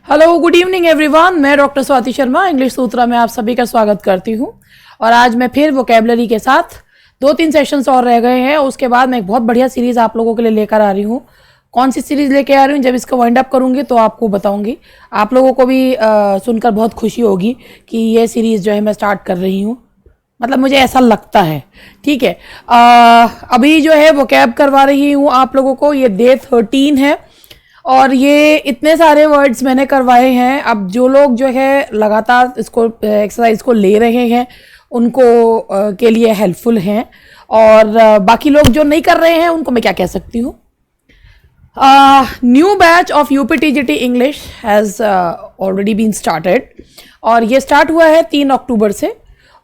Hello, good evening everyone. मैं doctor Swati Sharma English सूत्रा में आप सभी का स्वागत करती हूं। और आज मैं फिर वोकेबलरी के साथ 2-3 सेशंस और रह गए हैं। उसके बाद मैं एक बहुत बढ़िया सीरीज़ आप लोगों के लिए लेकर आ रही हूं। कौन सी सीरीज़ लेके आ रही हूं, जब इसको वाइंड अप करूंगी तो आपको बताऊंगी। आप लोगों को भी सुनकर बहुत खुशी होगी कि ये सीरीज़ जो है मैं स्टार्ट कर रही हूँ। मतलब मुझे ऐसा लगता है। ठीक है, अभी जो है वोकैब करवा रही हूँ आप लोगों को। ये डे 13 है और ये इतने सारे वर्ड्स मैंने करवाए हैं। अब जो लोग जो है लगातार इसको एक्सरसाइज को ले रहे हैं उनको के लिए हेल्पफुल हैं, और बाकी लोग जो नहीं कर रहे हैं उनको मैं क्या कह सकती हूँ। New batch of UPTGT English has already been started, और ये स्टार्ट हुआ है 3 अक्टूबर से।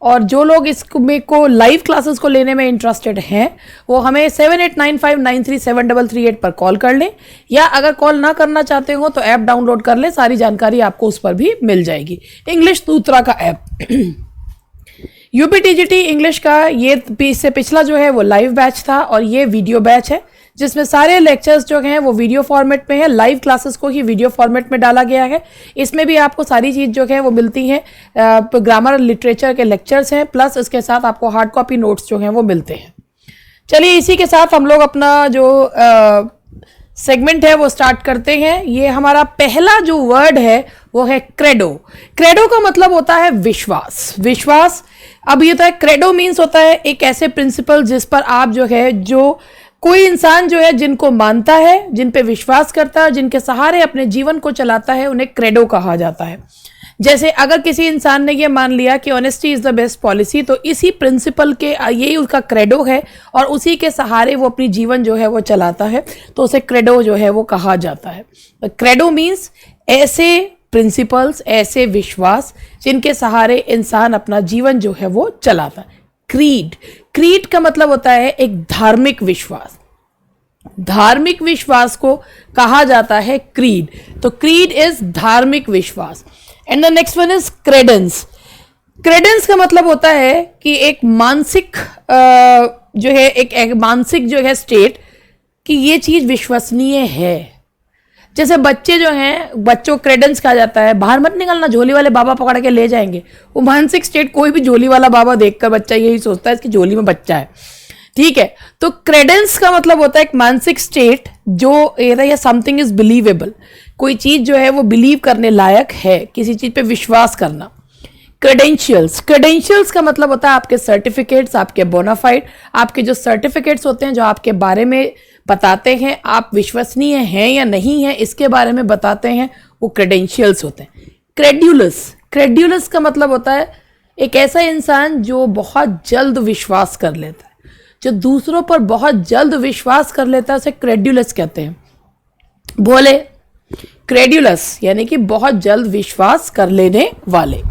और जो लोग इसको लाइव क्लासेस को लेने में इंटरेस्टेड हैं वो हमें 7895937338 पर कॉल कर लें, या अगर कॉल ना करना चाहते हो तो ऐप डाउनलोड कर लें। सारी जानकारी आपको उस पर भी मिल जाएगी, इंग्लिश सूत्रा का ऐप। यूपीटीजीटी इंग्लिश का ये इससे पिछला जो है वो लाइव बैच था, और ये वीडियो बैच है जिसमें सारे लेक्चर्स जो हैं वो वीडियो फॉर्मेट में है। लाइव क्लासेस को ही वीडियो फॉर्मेट में डाला गया है। इसमें भी आपको सारी चीज़ जो है वो मिलती हैं। ग्रामर लिटरेचर के लेक्चर्स हैं, प्लस इसके साथ आपको हार्ड कॉपी नोट्स जो हैं वो मिलते हैं। चलिए, इसी के साथ हम लोग अपना जो सेगमेंट है वो स्टार्ट करते हैं। ये हमारा पहला जो वर्ड है वो है क्रेडो। क्रेडो का मतलब होता है विश्वास। विश्वास, अब ये होता है क्रेडो मीन्स होता है एक ऐसे प्रिंसिपल जिस पर आप जो है, जो कोई इंसान जो है जिनको मानता है, जिन पे विश्वास करता है, जिनके सहारे अपने जीवन को चलाता है, उन्हें क्रेडो कहा जाता है। जैसे अगर किसी इंसान ने ये मान लिया कि honesty is the best policy, तो इसी प्रिंसिपल के यही उसका क्रेडो है और उसी के सहारे वो अपनी जीवन जो है वो चलाता है, तो उसे क्रेडो जो है वो कहा जाता है। क्रेडो मीन्स ऐसे प्रिंसिपल्स, ऐसे विश्वास जिनके सहारे इंसान अपना जीवन जो है वो चलाता है। क्रीड, क्रीड का मतलब होता है एक धार्मिक विश्वास। धार्मिक विश्वास को कहा जाता है क्रीड। तो क्रीड इज धार्मिक विश्वास। And the next one is Credence. Credence का मतलब होता है कि एक मानसिक जो है एक मानसिक जो है स्टेट कि ये चीज विश्वसनीय है। जैसे बच्चे जो हैं, बच्चों क्रेडेंस कहा जाता है, बाहर मत निकलना, झोली वाले बाबा पकड़ के ले जाएंगे। वो मानसिक स्टेट, कोई भी झोली वाला बाबा देखकर बच्चा यही सोचता है इसकी झोली में बच्चा है। ठीक है, तो क्रेडेंस का मतलब होता है एक मानसिक स्टेट जो या समथिंग इज बिलीवेबल। कोई चीज जो है वो बिलीव करने लायक है, किसी चीज पे विश्वास करना। क्रेडेंशियल्स, क्रेडेंशियल्स का मतलब होता है आपके सर्टिफिकेट्स, आपके बोनाफाइड, आपके जो सर्टिफिकेट्स होते हैं जो आपके बारे में बताते हैं आप विश्वसनीय हैं या नहीं है, इसके बारे में बताते हैं, वो क्रेडेंशियल्स होते हैं। क्रेड्यूलस, क्रेड्यूलस का मतलब होता है एक ऐसा इंसान जो बहुत जल्द विश्वास कर लेता है, जो दूसरों पर बहुत जल्द विश्वास कर लेता है, उसे क्रेड्यूलस कहते हैं। बोले क्रेड्यूलस यानी कि बहुत जल्द विश्वास कर लेने वाले।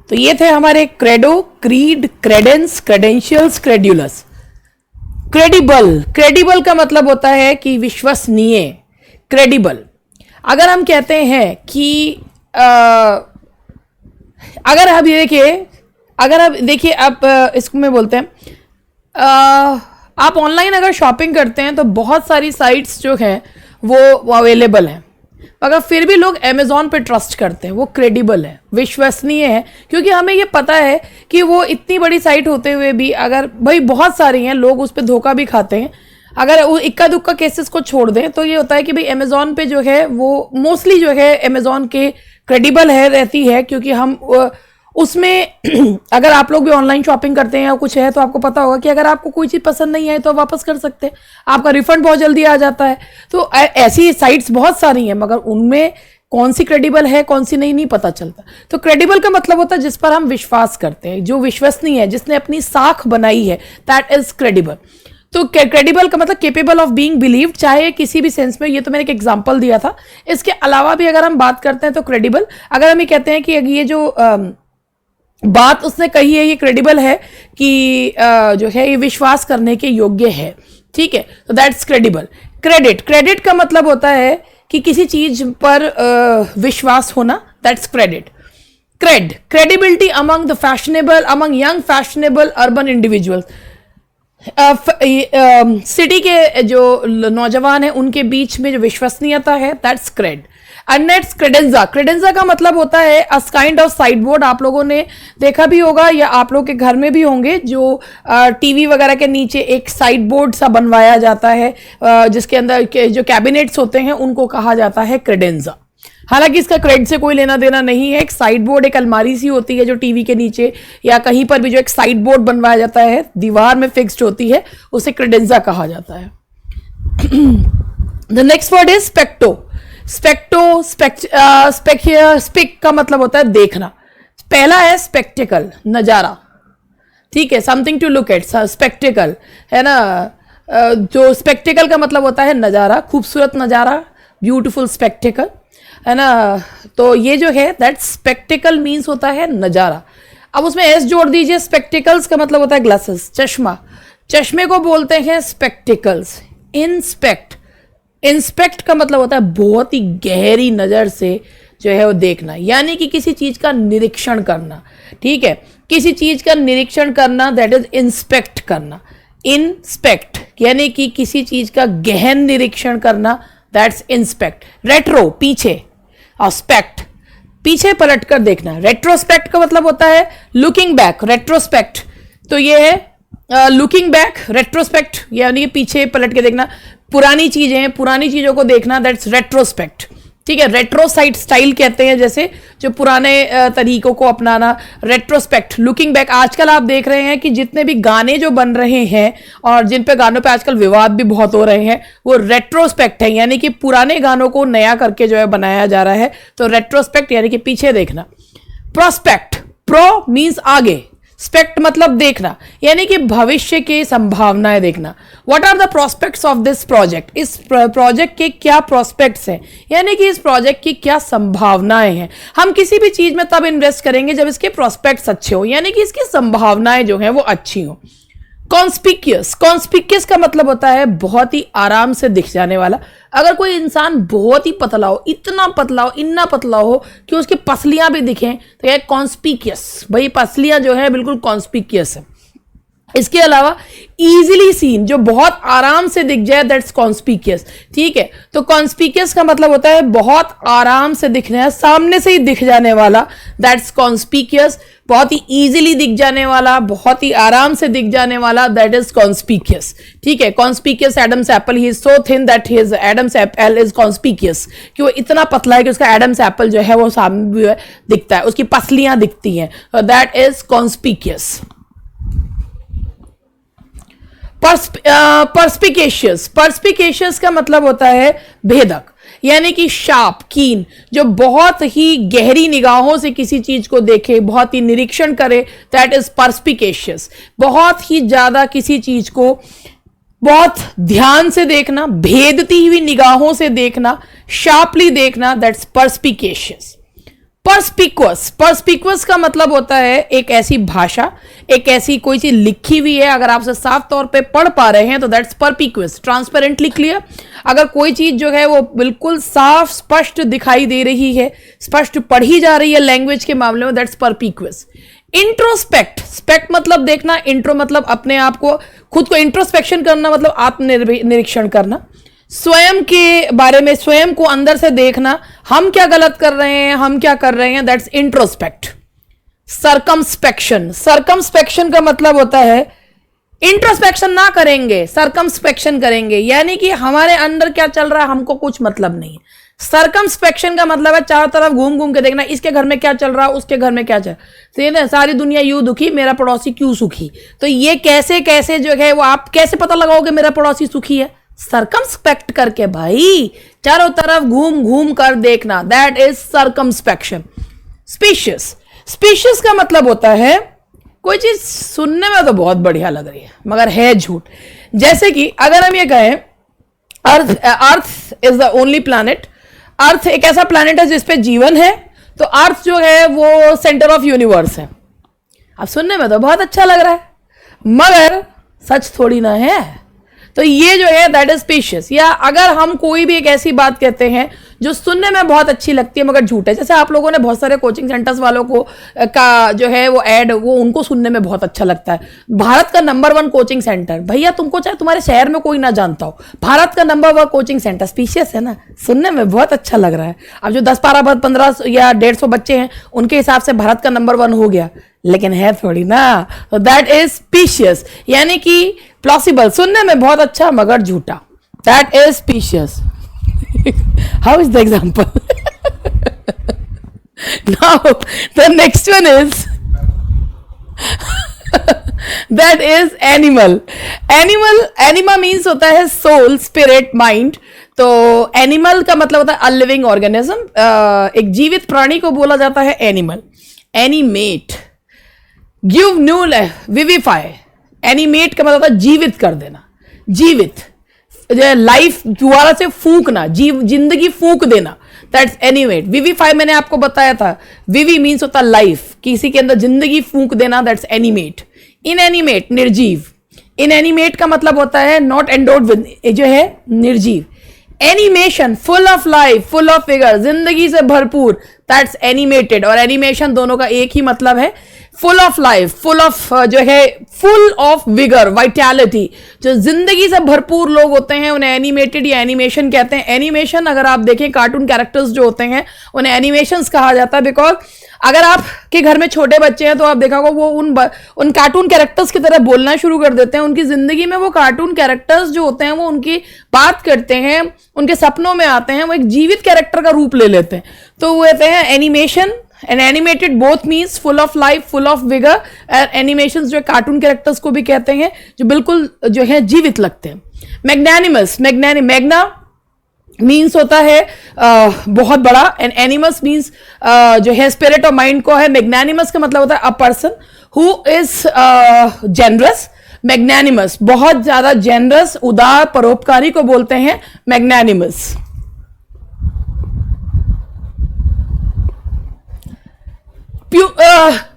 तो ये थे हमारे credo, creed, credence, credentials, credulous. Credible, credible का मतलब होता है कि विश्वसनीय। क्रेडिबल, अगर हम कहते हैं कि अगर आप देखिए आप इसको में बोलते हैं आप ऑनलाइन अगर शॉपिंग करते हैं तो बहुत सारी साइट्स जो हैं वो अवेलेबल हैं, अगर फिर भी लोग अमेज़ॉन पे ट्रस्ट करते हैं, वो क्रेडिबल है, विश्वसनीय है। क्योंकि हमें ये पता है कि वो इतनी बड़ी साइट होते हुए भी, अगर भाई बहुत सारी हैं, लोग उस पर धोखा भी खाते हैं। अगर वो इक्का दुक्का केसेस को छोड़ दें तो ये होता है कि भाई अमेज़ॉन पे जो है वो मोस्टली जो है अमेज़ॉन के क्रेडिबल है रहती है। क्योंकि हम उसमें अगर आप लोग भी ऑनलाइन शॉपिंग करते हैं या कुछ है तो आपको पता होगा कि अगर आपको कोई चीज़ पसंद नहीं है तो वापस कर सकते हैं, आपका रिफंड बहुत जल्दी आ जाता है। तो ऐसी साइट्स बहुत सारी हैं, मगर उनमें कौन सी क्रेडिबल है कौन सी नहीं पता चलता। तो क्रेडिबल का मतलब होता है जिस पर हम विश्वास करते हैं, जो विश्वसनीय है, जिसने अपनी साख बनाई है, दैट इज क्रेडिबल। तो क्रेडिबल का मतलब केपेबल ऑफ बीइंग बिलीव्ड, चाहे किसी भी सेंस में। ये तो मैंने एक एग्जांपल दिया था। इसके अलावा भी अगर हम बात करते हैं तो क्रेडिबल, अगर हम ये कहते हैं कि ये जो बात उसने कही है ये क्रेडिबल है कि जो है ये विश्वास करने के योग्य है। ठीक है, तो दैट्स क्रेडिबल। क्रेडिट, क्रेडिट का मतलब होता है कि किसी चीज पर विश्वास होना, that's credit. Cred, credibility among the fashionable, among young fashionable urban individuals. City के जो नौजवान हैं उनके बीच में जो विश्वसनीयता है, that's cred. And next credenza. Credenza का मतलब होता है a kind of sideboard. आप लोगों ने देखा भी होगा या आप लोग के घर में भी होंगे, जो टीवी वगैरह के नीचे एक साइड बोर्ड सा बनवाया जाता है, जिसके अंदर जो कैबिनेट्स होते हैं उनको कहा जाता है क्रेडेंजा। हालांकि इसका क्रेड से कोई लेना देना नहीं है। एक साइड बोर्ड, एक अलमारी सी होती है जो टीवी के नीचे या कहीं पर भी जो एक साइड बोर्ड बनवाया जाता है, दीवार में फिक्स्ड होती है, उसे क्रेडेंजा कहा जाता है। The next word is specto. Specto spec का मतलब होता है देखना। पहला है स्पेक्टिकल, नजारा, ठीक है, something to look at, spectacle है ना। जो स्पेक्टिकल का मतलब होता है नजारा, खूबसूरत नजारा, ब्यूटीफुल स्पेक्टिकल, है ना। तो ये जो है दैट स्पेक्टिकल मीन्स होता है नजारा। अब उसमें एस जोड़ दीजिए। स्पेक्टिकल्स का मतलब होता है ग्लासेस, चश्मा। चश्मे को बोलते हैं स्पेक्टिकल्स। इंस्पेक्ट, इंस्पेक्ट का मतलब होता है बहुत ही गहरी नजर से जो है वो देखना, यानी कि किसी चीज का निरीक्षण करना, ठीक है, किसी चीज का निरीक्षण करना, दैट इज इंस्पेक्ट करना। इंस्पेक्ट यानी कि किसी चीज का गहन निरीक्षण करना, दैट्स इंस्पेक्ट। रेट्रो पीछे, और स्पेक्ट पीछे पलट कर देखना। रेट्रोस्पेक्ट का मतलब होता है लुकिंग बैक। रेट्रोस्पेक्ट तो ये है लुकिंग बैक, रेट्रोस्पेक्ट यानी कि पीछे पलट के देखना, पुरानी चीजें हैं, पुरानी चीजों को देखना, दैट्स रेट्रोस्पेक्ट, ठीक है। रेट्रोसाइड स्टाइल कहते हैं, जैसे जो पुराने तरीकों को अपनाना, रेट्रोस्पेक्ट, लुकिंग बैक। आजकल आप देख रहे हैं कि जितने भी गाने जो बन रहे हैं और जिन पे गानों पे आजकल विवाद भी बहुत हो रहे हैं, वो रेट्रोस्पेक्ट है, यानी कि पुराने गानों को नया करके जो है बनाया जा रहा है। तो रेट्रोस्पेक्ट यानी कि पीछे देखना। प्रोस्पेक्ट, प्रो मीन्स आगे, स्पेक्ट मतलब देखना, यानी कि भविष्य की संभावनाएं देखना। What are the prospects of this project, इस प्रोजेक्ट के क्या प्रोस्पेक्ट्स हैं, यानी कि इस प्रोजेक्ट की क्या संभावनाएं हैं। हम किसी भी चीज में तब इन्वेस्ट करेंगे जब इसके प्रोस्पेक्ट्स अच्छे हो, यानी कि इसकी संभावनाएं जो हैं वो अच्छी हो। कॉन्स्पिक्यूअस, कॉन्स्पिक्यूअस का मतलब होता है बहुत ही आराम से दिख जाने वाला। अगर कोई इंसान बहुत ही पतला हो, इतना पतला हो, इतना पतला हो कि उसकी पसलियां भी दिखें, तो यह कॉन्स्पिक्यूअस, भाई पसलियां जो है बिल्कुल कॉन्स्पिक्यूअस है। इसके अलावा इजीली सीन, जो बहुत आराम से दिख जाए, दैट्स कॉन्स्पिक्यूअस, ठीक है। तो कॉन्स्पिक्यूअस का मतलब होता है बहुत आराम से दिखना है, सामने से ही दिख जाने वाला, दैट्स कॉन्स्पिक्यूअस। बहुत ही इजीली दिख जाने वाला, बहुत ही आराम से दिख जाने वाला, दैट इज कॉन्स्पिक्यूअस, ठीक है। Conspicuous Adam's apple, he is so thin that his Adam's apple is conspicuous, कि वो इतना पतला है कि उसका एडम्स एप्पल जो है वो सामने दिखता है, उसकी पसलियां दिखती हैं, दैट इज कॉन्स्पिक्यूअस। पर्सपिकेशियस, पर्सपिकेशियस का मतलब होता है भेदक, यानी कि शार्प, कीन, जो बहुत ही गहरी निगाहों से किसी चीज को देखे, बहुत ही निरीक्षण करे, दैट इज पर्सपिकेशियस। बहुत ही ज्यादा किसी चीज को बहुत ध्यान से देखना, भेदती हुई निगाहों से देखना, शार्पली देखना, दैट्स पर्सपिकेशियस। पर्सपिक्वस, पर्सपिक्वस का मतलब होता है एक ऐसी भाषा, एक ऐसी कोई चीज लिखी हुई है, अगर आप उसे साफ तौर पे पढ़ पा रहे हैं तो दैट्स परपिक्वस, ट्रांसपेरेंटली क्लियर। अगर कोई चीज जो है वो बिल्कुल साफ स्पष्ट दिखाई दे रही है, स्पष्ट पढ़ी जा रही है लैंग्वेज के मामले में, दैट्स परपिक्वस। इंट्रोस्पेक्ट, स्पेक्ट मतलब देखना, इंट्रो मतलब अपने आप को, खुद को इंट्रोस्पेक्शन करना मतलब आत्मनिरीक्षण करना, स्वयं के बारे में, स्वयं को अंदर से देखना, हम क्या गलत कर रहे हैं, हम क्या कर रहे हैं, दैट्स इंट्रोस्पेक्ट। सर्कमस्पेक्शन, सर्कमस्पेक्शन का मतलब होता है इंट्रोस्पेक्शन ना करेंगे, सर्कमस्पेक्शन करेंगे, यानी कि हमारे अंदर क्या चल रहा है हमको कुछ मतलब नहीं है। सर्कमस्पेक्शन का मतलब है चारों तरफ घूम घूम के देखना, इसके घर में क्या चल रहा है, उसके घर में क्या चल रहा है, सारी दुनिया यूं दुखी, मेरा पड़ोसी क्यों सुखी। तो ये कैसे कैसे जो है वो आप कैसे पता लगाओगे मेरा पड़ोसी सुखी है, सर्कमस्पेक्ट करके भाई, चारों तरफ घूम घूम कर देखना, दैट इज सर्कमस्पेक्शन। स्पीशियस, स्पीशियस का मतलब होता है कोई चीज सुनने में तो बहुत बढ़िया लग रही है मगर है झूठ। जैसे कि अगर हम ये कहें earth is the only planet, earth एक ऐसा प्लैनेट है जिसपे जीवन है, तो अर्थ जो है वो सेंटर ऑफ यूनिवर्स है। अब सुनने में तो बहुत अच्छा लग रहा है मगर सच थोड़ी ना है। तो ये जो है दैट इज स्पीशियस। या अगर हम कोई भी एक ऐसी बात कहते हैं जो सुनने में बहुत अच्छी लगती है मगर झूठ है, जैसे आप लोगों ने बहुत सारे कोचिंग सेंटर्स वालों को का जो है वो ऐड, वो उनको सुनने में बहुत अच्छा लगता है, भारत का नंबर 1 कोचिंग सेंटर, भैया तुमको चाहे तुम्हारे शहर में कोई ना जानता हो, भारत का नंबर 1 कोचिंग सेंटर, स्पीशियस है ना, सुनने में बहुत अच्छा लग रहा है। अब जो 10, 12, 15 या 150 बच्चे हैं उनके हिसाब से भारत का नंबर 1 हो गया, लेकिन है थोड़ी ना, तो दैट इज स्पीशियस, यानी कि प्लॉसिबल, सुनने में बहुत अच्छा मगर झूठा, that is species. How is the example? Now the next one is that is animal. Anima means होता है soul, spirit, mind. तो एनिमल का मतलब होता है अ लिविंग ऑर्गेनिज्म, एक जीवित प्राणी को बोला जाता है animal. Animate, give new, vivify, animate का मतलब होता है जीवित कर देना, जीवित, लाइफ दोबारा से फूंकना, जिंदगी फूंक देना, दैट्स एनिमेट। विविफाई मैंने आपको बताया था, विवी मीन्स होता है लाइफ, किसी के अंदर जिंदगी फूंक देना, दैट्स एनिमेट। इनएनिमेट, निर्जीव, इनएनिमेट का मतलब होता है नॉट एंडोड विद, जो है निर्जीव। Animation, full of life, full of figure, जिंदगी से भरपूर, दैट्स एनिमेटेड। और एनिमेशन दोनों का एक ही मतलब है, full of life, full of जो है फुल ऑफ विगर, वाइटैलिटी, जो जिंदगी से भरपूर लोग होते हैं उन्हें एनिमेटेड या एनिमेशन कहते हैं। एनिमेशन अगर आप देखें, कार्टून कैरेक्टर्स जो होते हैं उन्हें एनिमेशंस कहा जाता है, बिकॉज अगर आपके घर में छोटे बच्चे हैं तो आप देखा होगा वो उन कार्टून कैरेक्टर्स की तरह बोलना शुरू कर देते हैं, उनकी जिंदगी में वो कार्टून कैरेक्टर्स जो होते हैं वो उनकी बात करते हैं, उनके सपनों में आते हैं, वो एक जीवित कैरेक्टर का रूप ले लेते हैं। तो वो कहते हैं animation and animated both means full of life, full of vigour. Animations जो कार्टून कैरेक्टर्स को भी कहते हैं जो बिल्कुल जो है जीवित लगते हैं। मैग्नानिमस, मैग्ना मीन्स होता है बहुत बड़ा, एंड एनिमस मीन्स जो है स्पिरिट और माइंड को है। मैग्नानिमस का मतलब होता है a person who is generous. Magnanimous, बहुत ज्यादा जेनरस, उदार, परोपकारी को बोलते हैं मैग्नानिमस।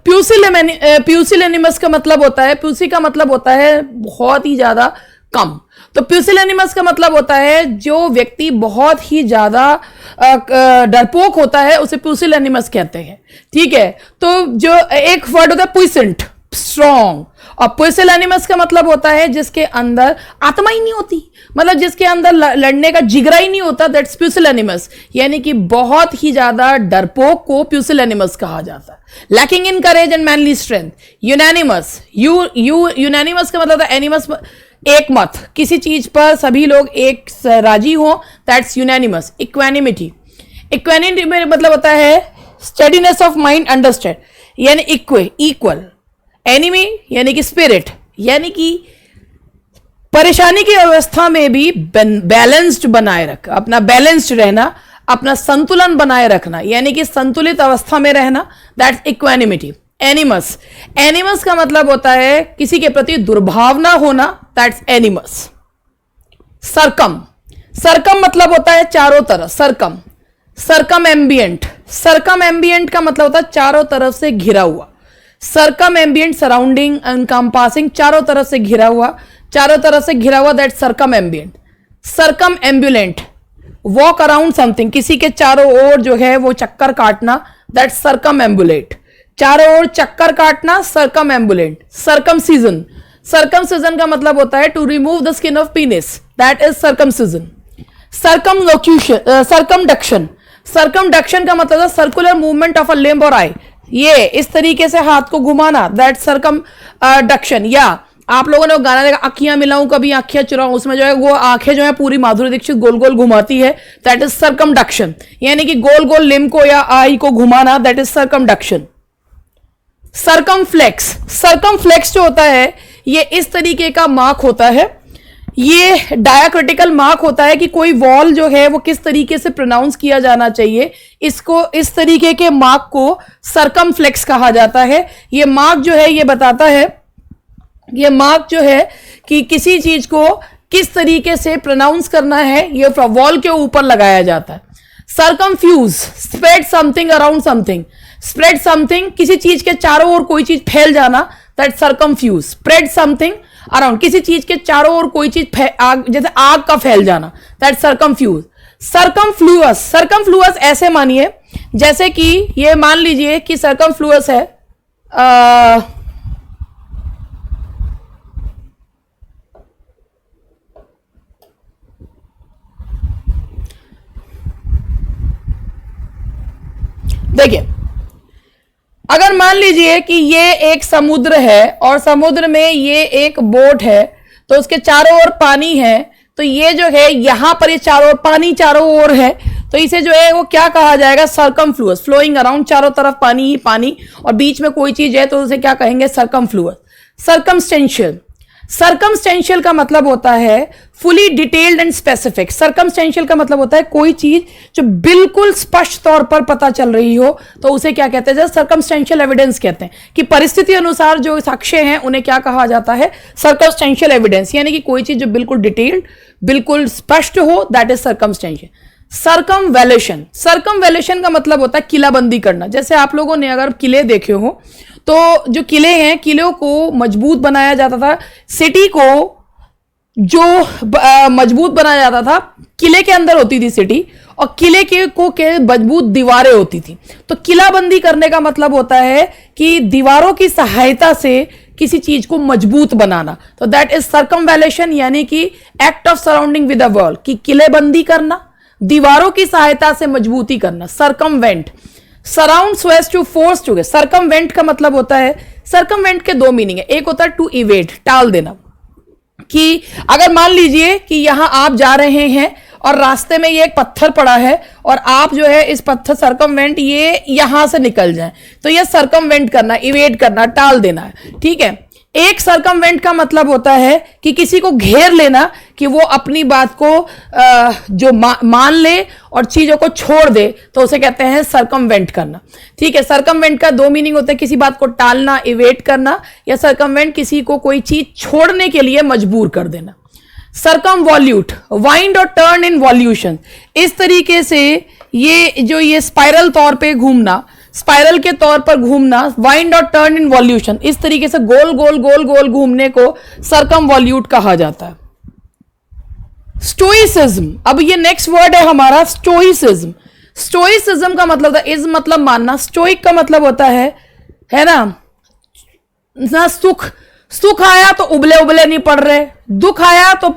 प्यूसिलेनिमस का मतलब होता है, प्यूसी का मतलब होता है बहुत ही ज्यादा कम, तो प्यूसिलेनिमस का मतलब होता है जो व्यक्ति बहुत ही ज्यादा डरपोक होता है उसे प्यूसिलेनिमस कहते हैं, ठीक है। तो जो एक वर्ड होता है पुइसेंट, स्ट्रॉन्ग, और पुइसिलेनिमस का मतलब होता है जिसके अंदर आत्मा ही नहीं होती, मतलब जिसके अंदर लड़ने का जिगरा ही नहीं होता, दैट्स प्यूसिलेनिमस, यानी कि बहुत ही ज्यादा डरपोक को प्यूसिलेनिमस कहा जाता है। Lacking in courage and manly strength. Unanimous, unanimous का मतलब एनिमस, एक मत, किसी चीज पर सभी लोग एक राजी हो, दैट्स यूनानिमस। इक्वानिमिटी, इक्वानिमिटी में मतलब होता है स्टेडीनेस ऑफ माइंड, अंडरस्टैंड, यानी इक्वल। एनिमी यानी कि स्पिरिट, यानी कि परेशानी की अवस्था में भी बैलेंस्ड बनाए रख, अपना बैलेंस्ड रहना, अपना संतुलन बनाए रखना, यानी कि संतुलित अवस्था में रहना, दैट्स इक्वानिमिटी। एनिमस, एनिमस का मतलब होता है किसी के प्रति दुर्भावना होना, दैट्स एनिमस। सरकम, सरकम मतलब होता है चारों तरफ, सरकम। सरकम एम्बियंट, सरकम एम्बियंट का मतलब होता है चारों तरफ से घिरा हुआ। सरकम एम्बियंट, सराउंडिंग, एनकम्पासिंग, चारों तरफ से घिरा हुआ, चारों तरफ से घिरा हुआ, that circumambient. Circumambulant, walk around something, किसी के चारों ओर जो है वो चक्कर काटना, दैट सरकम एम्बुलेट, चारों ओर चक्कर काटना, सरकम एम्बुलेंट। सरकमसीजन, सरकमसीजन का मतलब होता है to remove the skin of penis, that is circumcision. Circumlocution, circumduction, circumduction का मतलब है circular movement of a limb और आई, ये इस तरीके से हाथ को घुमाना, दैट सरकमडक्शन। या आप लोगों ने वो गाना देखा, आंखियां मिलाऊं कभी आंखियां चुराऊं, उसमें जो है वो आंखें जो है पूरी माधुरी दीक्षित गोल गोल घुमाती है, दैट इज सरकमडक्शन, यानी कि गोल गोल लिम्ब को या आई को घुमाना, that is circumduction. Circumflex, circumflex जो होता है ये इस तरीके का मार्क होता है, ये डायाक्रिटिकल मार्क होता है कि कोई वॉल जो है वो किस तरीके से प्रोनाउंस किया जाना चाहिए, इसको इस तरीके के मार्क को सरकमफ्लेक्स कहा जाता है। ये मार्क जो है ये बताता है, ये मार्क जो है कि किसी चीज को किस तरीके से प्रोनाउंस करना है, ये वॉल के ऊपर लगाया जाता है। Circumfuse, spread something around something, spread something, किसी चीज के चारों ओर कोई चीज फैल जाना, that circumfuse. Spread something around, किसी चीज के चारों ओर कोई चीज जैसे आग का फैल जाना, दैट सर्कमफ्यूज। सर्कमफ्लूअस, सर्कमफ्लूअस ऐसे मानिए जैसे कि ये मान लीजिए कि सर्कमफ्लूअस है देखिए, अगर मान लीजिए कि ये एक समुद्र है और समुद्र में ये एक बोट है, तो उसके चारों ओर पानी है, तो ये जो है यहां पर ये चारों पानी चारों ओर है, तो इसे जो है वो क्या कहा जाएगा, सर्कमफ्लूअस, फ्लोइंग अराउंड, चारों तरफ पानी ही पानी और बीच में कोई चीज है तो उसे क्या कहेंगे, सर्कमफ्लूअस। सर्कमस्टेंशियल, सर्कमस्टेंशियल का मतलब होता है fully detailed and specific. Circumstantial का मतलब होता है कोई चीज जो बिल्कुल स्पष्ट तौर पर पता चल रही हो, तो उसे क्या कहते हैं, जैसे सर्कमस्टेंशियल एविडेंस कहते हैं कि परिस्थिति अनुसार जो साक्ष्य हैं उन्हें क्या कहा जाता है, सर्कमस्टेंशियल एविडेंस, यानी कि कोई चीज जो बिल्कुल डिटेल्ड, बिल्कुल स्पष्ट हो, दैट इज सर्कमस्टेंशियल। सर्कमवैल्यूशन, सर्कमवैल्यूशन का मतलब होता है किलाबंदी करना। जैसे आप लोगों ने अगर किले देखे हो तो जो किले हैं, किलों को मजबूत बनाया जाता था, सिटी को जो मजबूत बनाया जाता था, किले के अंदर होती थी सिटी और किले के मजबूत दीवारें होती थी। तो किलाबंदी करने का मतलब होता है कि दीवारों की सहायता से किसी चीज को मजबूत बनाना, तो दैट इज सर्कमवैल्यूशन, यानी कि act of surrounding with the wall, कि किलेबंदी करना, दीवारों की सहायता से मजबूती करना। Circumvent, surround so as to force to, circumvent का मतलब होता है, सर्कमवेंट के दो मीनिंग है, एक होता है टू इवेड, टाल देना, कि अगर मान लीजिए कि यहां आप जा रहे हैं और रास्ते में ये एक पत्थर पड़ा है और आप जो है इस पत्थर सर्कमवेंट ये यहां से निकल जाए, तो ये सर्कमवेंट करना, इवेड करना, टाल देना है, ठीक है। एक सर्कमवेंट का मतलब होता है कि किसी को घेर लेना, कि वो अपनी बात को जो मान ले और चीजों को छोड़ दे, तो उसे कहते हैं सर्कमवेंट करना, ठीक है। सर्कमवेंट का दो मीनिंग होता है, किसी बात को टालना, इवेट करना, या सर्कमवेंट किसी को कोई चीज छोड़ने के लिए मजबूर कर देना। सर्कमवॉल्यूट, वाइंड और टर्न इन वॉल्यूशन, इस तरीके से ये स्पाइरल तौर पे घूमना, स्पाइरल के तौर पर घूमना, वाइंड और टर्न इन वॉल्यूशन, इस तरीके से गोल गोल गोल गोल घूमने को सर्कमवॉल्यूट कहा जाता है। स्टोइसिज्म, अब ये नेक्स्ट वर्ड है हमारा स्टोइसिज्म। स्टोइसिज्म का मतलब होता है, इज मतलब मानना, स्टोइक का मतलब होता है ना सुख आया तो उबले उबले नहीं पड़ रहे, दुख आया तो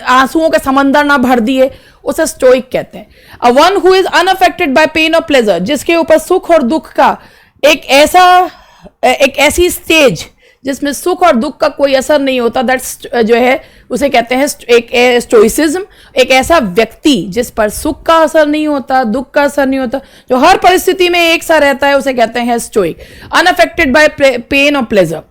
आंसुओं के समंदर ना भर दिए, उसे स्टोइक कहते हैं। A one who is unaffected by pain और प्लेजर, जिसके ऊपर सुख और दुख का एक ऐसी स्टेज जिसमें सुख और दुख का कोई असर नहीं होता, दैट्स जो है उसे कहते हैं एक स्टोइसिज्म। एक ऐसा व्यक्ति जिस पर सुख का असर नहीं होता, दुख का असर नहीं होता, जो हर परिस्थिति में एक सा रहता है, उसे कहते हैं स्टोइक। अनअफेक्टेड बाय पेन और pleasure,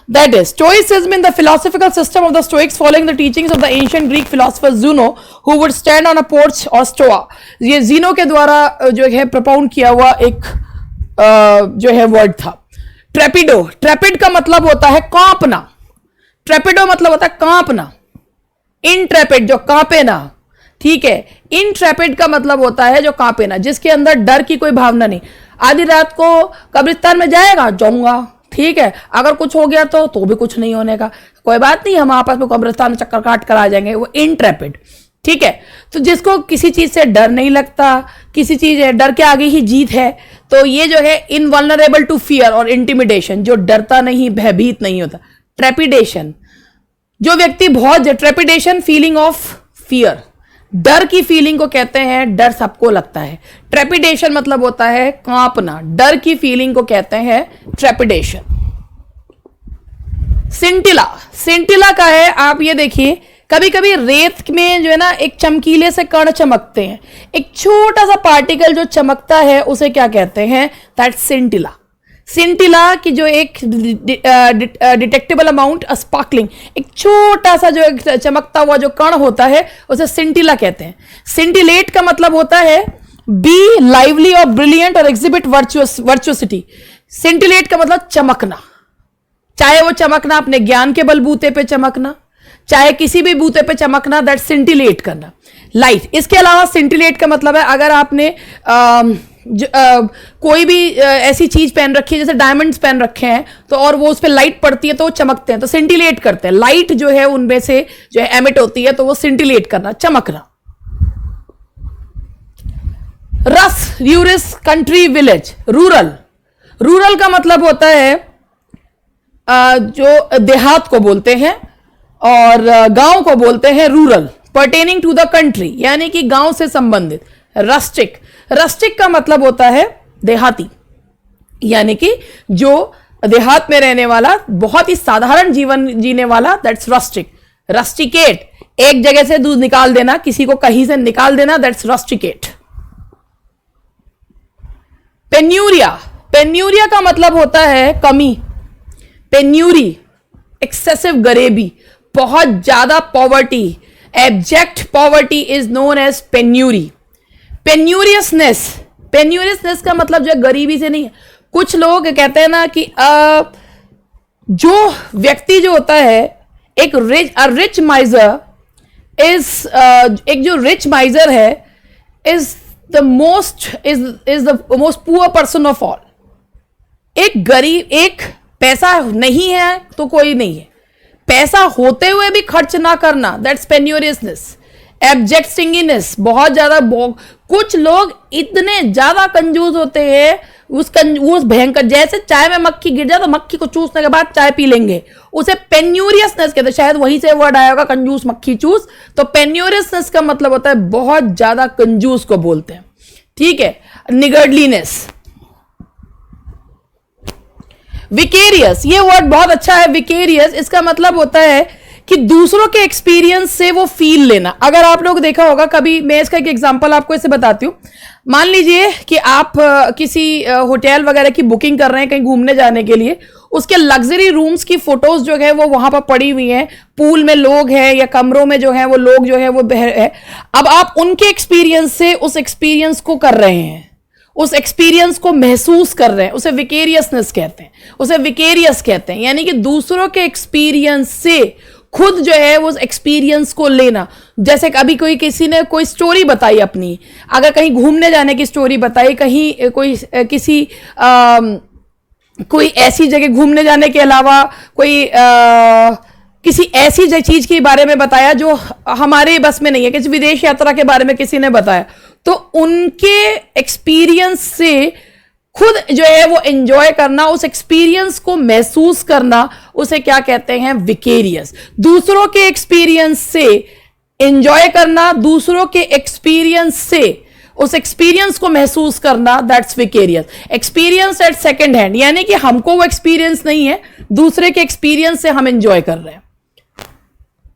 that is stoicism in the philosophical system of the stoics following the teachings of the ancient Greek philosopher Zeno, who would stand on a porch or stoa। ये जीनो के द्वारा जो है propound किया हुआ एक जो है वर्ड था। ट्रेपिडो, ट्रेपिड का मतलब होता है कांपना, ट्रेपिडो मतलब होता है कांपना। इनट्रेपिड जो कांपे ना, ठीक है। इनट्रेपिड का मतलब होता है जो कांपे ना, जिसके अंदर डर की कोई भावना नहीं। आधी रात को कब्रिस्तान में जाऊंगा, ठीक है, अगर कुछ हो गया तो भी कुछ नहीं होने का, कोई बात नहीं, हम आपस में कब्रिस्तान में चक्कर काट कर आ जाएंगे, वो इनट्रेपिड, ठीक है। तो जिसको किसी चीज से डर नहीं लगता, किसी चीज है डर के आगे ही जीत है, तो ये जो है इनवल्नरेबल टू फियर और इंटिमिडेशन, जो डरता नहीं, भयभीत नहीं होता। ट्रेपिडेशन, जो व्यक्ति बहुत, ट्रेपिडेशन फीलिंग ऑफ फियर, डर की फीलिंग को कहते हैं, डर सबको लगता है। ट्रेपिडेशन मतलब होता है कांपना, डर की फीलिंग को कहते हैं ट्रेपिडेशन। सिंटिला, सिंटिला का है, आप ये देखिए कभी कभी रेत में जो है ना एक चमकीले से कण चमकते हैं, एक छोटा सा पार्टिकल जो चमकता है उसे क्या कहते हैं, दैट सिंटिला। सिंटिला की जो एक डिटेक्टेबल अमाउंट, स्पार्कलिंग, एक छोटा सा जो एक चमकता हुआ जो कण होता है उसे सिंटिला कहते हैं। सिंटिलेट का मतलब होता है बी लाइवली और ब्रिलियंट और एग्जिबिट वर्चुअसिटी। सिंटिलेट का मतलब चमकना, चाहे वो चमकना अपने ज्ञान के बलबूते पे चमकना, चाहे किसी भी बूते पे चमकना, दैट सिंटिलेट करना, लाइट। इसके अलावा सिंटिलेट का मतलब है, अगर आपने कोई भी ऐसी चीज पहन रखी है, जैसे डायमंड्स पहन रखे हैं, तो और वो उस पर लाइट पड़ती है तो वो चमकते हैं, तो सिंटिलेट करते हैं। लाइट जो है उनमें से जो है एमिट होती है, तो वो सिंटिलेट करना, चमकना। रस, यूरिस, कंट्री, विलेज, रूरल। रूरल का मतलब होता है जो देहात को बोलते हैं, और गांव को बोलते हैं rural, pertaining to the country, यानी कि गांव से संबंधित। रस्टिक, रस्टिक का मतलब होता है देहाती, यानी कि जो देहात में रहने वाला, बहुत ही साधारण जीवन जीने वाला, दैट्स रस्टिक। रस्टिकेट, एक जगह से दूध निकाल देना, किसी को कहीं से निकाल देना, दैट्स रस्टिकेट। पेन्यूरिया, पेन्यूरिया का मतलब होता है कमी। पेन्यूरी, एक्सेसिव गरीबी, बहुत ज्यादा poverty, abject poverty is known as penury. Penuriousness, penuriousness का मतलब जो है गरीबी से नहीं है। कुछ लोग कहते हैं ना कि जो व्यक्ति जो होता है, एक रिच माइजर इज, एक जो रिच माइजर है is the most poor person of all. एक गरीब, एक पैसा नहीं है तो कोई नहीं है, पैसा होते हुए भी खर्च ना करना, दैट्स पेन्यूरियसनेस। एब्जेक्ट स्टिंगीनेस, बहुत ज्यादा, कुछ लोग इतने ज्यादा कंजूस होते हैं, उस भयंकर, जैसे चाय में मक्खी गिर जाए तो मक्खी को चूसने के बाद चाय पी लेंगे, उसे पेन्यूरियसनेस कहते हैं। शायद वहीं से वर्ड आया होगा, कंजूस मक्खी चूस। तो पेन्यूरियसनेस का मतलब होता है बहुत ज्यादा कंजूस को बोलते हैं, ठीक है। निगर्डलीनेस। विकेरियस, ये वर्ड बहुत अच्छा है, विकेरियस। इसका मतलब होता है कि दूसरों के एक्सपीरियंस से वो फील लेना। अगर आप लोग देखा होगा कभी, मैं इसका एक एग्जांपल आपको ऐसे बताती हूँ। मान लीजिए कि आप किसी होटल वगैरह की बुकिंग कर रहे हैं कहीं घूमने जाने के लिए, उसके लग्जरी रूम्स की फोटोज जो है वो वहां पर पड़ी हुई हैं, पूल में लोग हैं या कमरों में जो है वो लोग जो है वो है। अब आप उनके एक्सपीरियंस से उस एक्सपीरियंस को कर रहे हैं, उस एक्सपीरियंस को महसूस कर रहे हैं, उसे विकेरियसनेस कहते हैं, उसे विकेरियस कहते हैं। यानी कि दूसरों के एक्सपीरियंस से खुद जो है वो एक्सपीरियंस को लेना। जैसे अभी कोई, किसी ने कोई स्टोरी बताई अपनी, अगर कहीं घूमने जाने की स्टोरी बताई, कहीं कोई किसी कोई ऐसी जगह घूमने जाने के अलावा कोई किसी ऐसी चीज के बारे में बताया जो हमारे बस में नहीं है, किसी विदेश यात्रा के बारे में किसी ने बताया, तो उनके एक्सपीरियंस से खुद जो है वो एंजॉय करना, उस एक्सपीरियंस को महसूस करना, उसे क्या कहते हैं? विकेरियस। दूसरों के एक्सपीरियंस से एंजॉय करना, दूसरों के एक्सपीरियंस से उस एक्सपीरियंस को महसूस करना, that's vicarious. Experience eight second hand, यानी कि हमको वो एक्सपीरियंस नहीं है, दूसरे के एक्सपीरियंस से हम एंजॉय कर रहे हैं,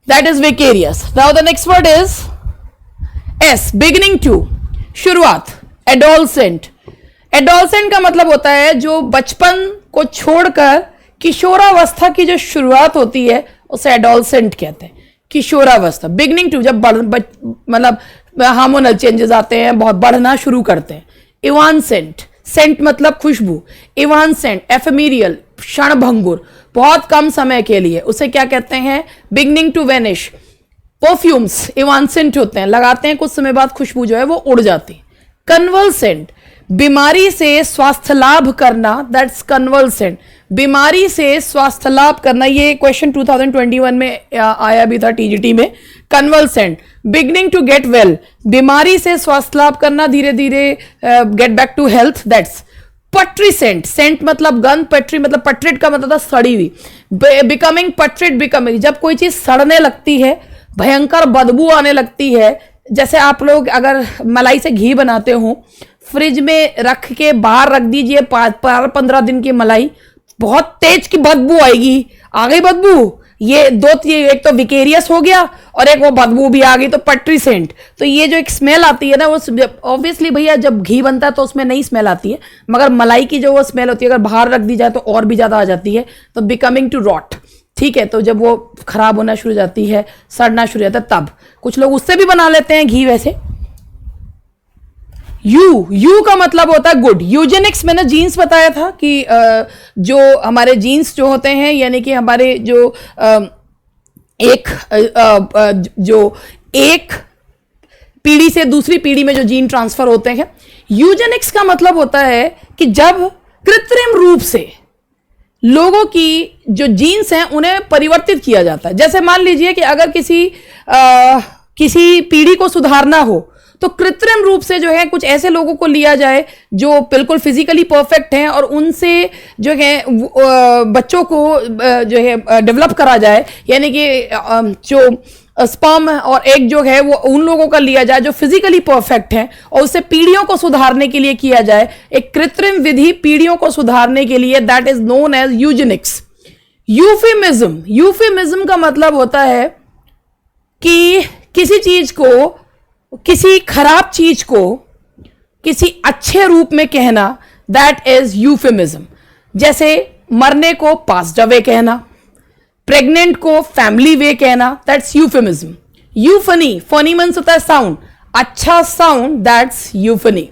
that is vicarious. Now the next word is esc, beginning to, शुरुआत, एडोलसेंट। एडोलसेंट का मतलब होता है जो बचपन को छोड़कर किशोरावस्था की जो शुरुआत होती है उसे एडोलसेंट कहते हैं, किशोरावस्था। बिगिनिंग टू, जब मतलब हार्मोनल चेंजेस आते हैं, बहुत बढ़ना शुरू करते हैं। इवानसेंट, सेंट मतलब खुशबू, इवानसेंट, एफेमेरियल, क्षणभंगुर, बहुत कम समय के लिए, उसे क्या कहते हैं? Beginning to vanish. Perfumes evanescent होते हैं, लगाते हैं कुछ समय बाद खुशबू जो है वो उड़ जाती है। कन्वल्सेंट, बीमारी से स्वास्थ्य लाभ करना, दैट्स कन्वल्सेंट। बीमारी से स्वास्थ्य लाभ करना, ये क्वेश्चन 2021 में आया भी था टीजीटी में। Convalescent, beginning to get well, बीमारी से स्वास्थ्य लाभ करना, धीरे धीरे get back to health, that's putrescent. Scent मतलब गंध, पट्री मतलब पट्रिट का मतलब था सड़ी हुई। बिकमिंग पट्रिट, बिकमिंग, जब कोई चीज सड़ने लगती है, भयंकर बदबू आने लगती है। जैसे आप लोग अगर मलाई से घी बनाते हो, फ्रिज में रख के बाहर रख दीजिए 15 दिन की मलाई, बहुत तेज की बदबू आएगी। आ गई बदबू, ये दो, एक तो विकेरियस हो गया और एक वो बदबू भी आ गई, तो पट्रीसेंट। तो ये जो एक स्मेल आती है ना, वो ऑब्वियसली भैया जब घी बनता है तो उसमें नहीं स्मेल आती है, मगर मलाई की जो वो स्मेल होती है अगर बाहर रख दी जाए तो और भी ज्यादा आ जाती है। तो बिकमिंग टू रॉट, ठीक है, तो जब वो खराब होना शुरू हो जाती है, सड़ना शुरू हो जाता है, तब कुछ लोग उससे भी बना लेते हैं घी वैसे। यू का मतलब होता है गुड। यूजेनिक्स, मैंने जीन्स बताया था कि जो हमारे जीन्स जो होते हैं, यानी कि हमारे जो एक पीढ़ी से दूसरी पीढ़ी में जो जीन ट्रांसफर होते हैं। यूजेनिक्स का मतलब होता है कि जब कृत्रिम रूप से लोगों की जो जीन्स हैं उन्हें परिवर्तित किया जाता है। जैसे मान लीजिए कि अगर किसी पीढ़ी को सुधारना हो तो कृत्रिम रूप से जो है कुछ ऐसे लोगों को लिया जाए जो बिल्कुल फिजिकली परफेक्ट हैं और उनसे जो है बच्चों को जो है डेवलप करा जाए, यानी कि जो स्पर्म और एग जो है वो उन लोगों का लिया जाए जो फिजिकली परफेक्ट हैं और उससे पीढ़ियों को सुधारने के लिए किया जाए। एक कृत्रिम विधि पीढ़ियों को सुधारने के लिए, that is known as eugenics. Euphemism का मतलब होता है कि किसी चीज को, किसी खराब चीज को किसी अच्छे रूप में कहना, दैट इज यूफेमिज्म। जैसे मरने को पास्ड अवे कहना, प्रेग्नेंट को फैमिली वे कहना, दैट्स यूफेमिज्म। यूफनी, फनी मीन्स होता है साउंड, अच्छा साउंड, दैट्स यूफनी।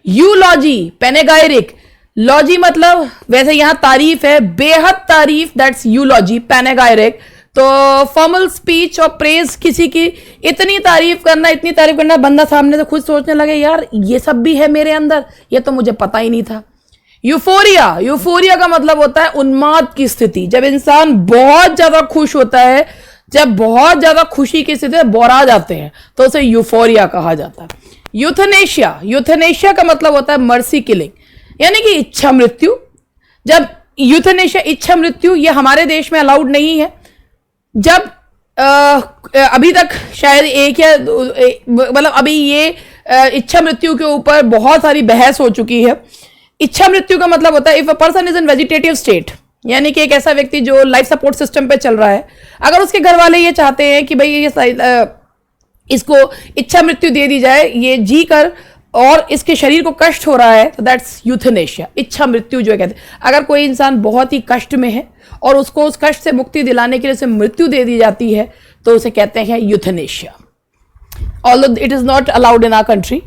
यूलॉजी, पैनेगायरिक, लॉजी मतलब वैसे यहां तारीफ है, बेहद तारीफ, दैट्स यूलॉजी, पैनेगायरिक। तो फॉर्मल स्पीच और प्रेज, किसी की इतनी तारीफ करना, बंदा सामने से खुद सोचने लगे यार ये सब भी है मेरे अंदर, ये तो मुझे पता ही नहीं था। यूफोरिया का मतलब होता है उन्माद की स्थिति, जब इंसान बहुत ज्यादा खुश होता है, जब बहुत ज्यादा खुशी की स्थिति में बोरा जाते हैं तो उसे यूफोरिया कहा जाता है। यूथेनेशिया का मतलब होता है मर्सी किलिंग, यानी कि इच्छा मृत्यु। जब यूथेनेशिया, इच्छा मृत्यु, ये हमारे देश में अलाउड नहीं है। जब अभी तक शायद एक या मतलब अभी ये इच्छा मृत्यु के ऊपर बहुत सारी बहस हो चुकी है। इच्छा मृत्यु का मतलब होता है if a person is in vegetative state, यानी कि एक ऐसा व्यक्ति जो लाइफ सपोर्ट सिस्टम पे चल रहा है, अगर उसके घर वाले ये चाहते हैं कि भाई ये इसको इच्छा मृत्यु दे दी जाए, ये जी कर और इसके शरीर को कष्ट हो रहा है, तो दैट्स यूथेनेशिया, इच्छा मृत्यु जो कहते हैं। अगर कोई इंसान बहुत ही कष्ट में है और उसको उस कष्ट से मुक्ति दिलाने के लिए उसे मृत्यु दे दी जाती है तो उसे कहते हैं euthanasia, although it is not allowed in our country.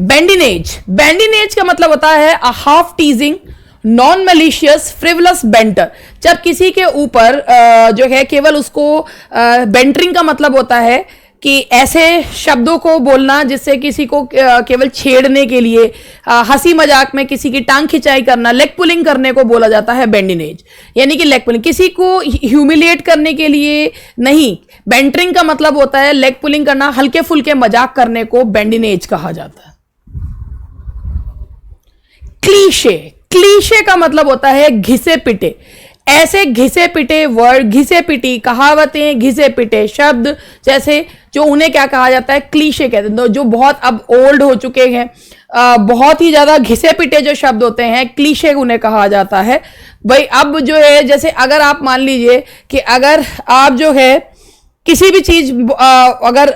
Badinage का मतलब होता है a half teasing, non malicious, frivolous banter. जब किसी के ऊपर जो है केवल उसको बेंटरिंग का मतलब होता है कि ऐसे शब्दों को बोलना जिससे किसी को केवल छेड़ने के लिए, हंसी मजाक में किसी की टांग खिंचाई करना, लेग पुलिंग करने को बोला जाता है बैंडिनेज। यानी कि लेग पुलिंग, किसी को ह्यूमिलिएट करने के लिए नहीं। बेंटरिंग का मतलब होता है लेग पुलिंग करना, हल्के फुल्के मजाक करने को बैंडिनेज कहा जाता है। क्लीशे का मतलब होता है घिसे पिटे। ऐसे घिसे पिटे वर्ड, घिसे पिटी कहावतें, घिसे पिटे शब्द, जैसे जो उन्हें क्या कहा जाता है, क्लीशे कहते हैं, जो बहुत अब ओल्ड हो चुके हैं, बहुत ही ज्यादा घिसे पिटे जो शब्द होते हैं, क्लीशे उन्हें कहा जाता है। भाई अब जो है, जैसे अगर आप मान लीजिए कि अगर आप जो है किसी भी चीज अगर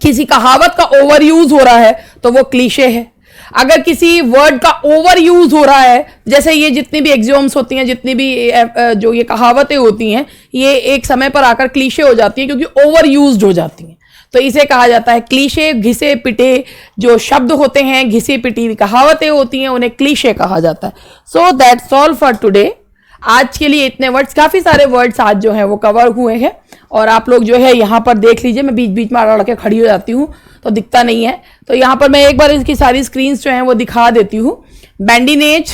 किसी कहावत का ओवर यूज हो रहा है तो वो क्लीशे है। अगर किसी वर्ड का ओवर यूज हो रहा है, जैसे ये जितनी भी एक्सियोम्स होती हैं, जितनी भी जो ये कहावतें होती हैं, ये एक समय पर आकर क्लीशे हो जाती हैं क्योंकि ओवर यूज्ड हो जाती हैं, तो इसे कहा जाता है क्लीशे। घिसे पिटे जो शब्द होते हैं, घिसी पिटी कहावतें होती हैं, उन्हें क्लीशे कहा जाता है। So that's all for today. आज के लिए इतने वर्ड्स, काफी सारे वर्ड्स आज जो हैं वो कवर हुए हैं और आप लोग जो है यहाँ पर देख लीजिए, मैं बीच बीच में आड़ के खड़ी हो जाती हूँ तो दिखता नहीं है, तो यहाँ पर मैं एक बार इसकी सारी स्क्रीन्स जो हैं वो दिखा देती हूँ। Badinage,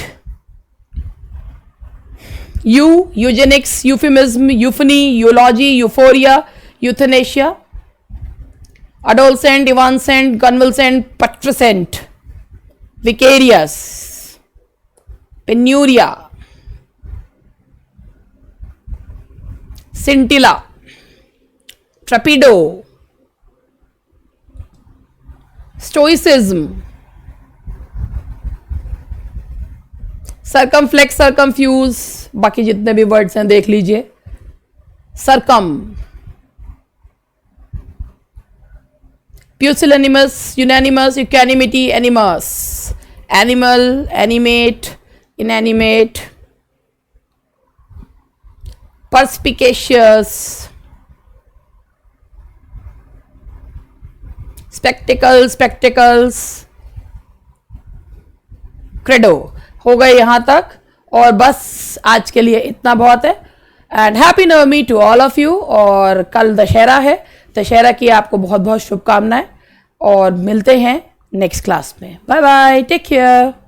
eugenics, euphemism, euphony, eulogy, euphoria, euthanasia, adolescent, evanescent, convalescent, putrescent, vicarious, penury, scintilla, trepid, stoicism, circumflex, circumfuse, बाकी जितने भी वर्ड्स हैं देख लीजिए। सरकम, pusillanimous, unanimous, equanimity, animus, animal, animate, inanimate, perspicacious, spectacle, spectacles, credo। हो गए यहां तक और बस आज के लिए इतना बहुत है। And happy Navami to all of you. और कल दशहरा है, दशहरा की आपको बहुत बहुत शुभकामनाएं और मिलते हैं नेक्स्ट क्लास में। Bye bye, take care.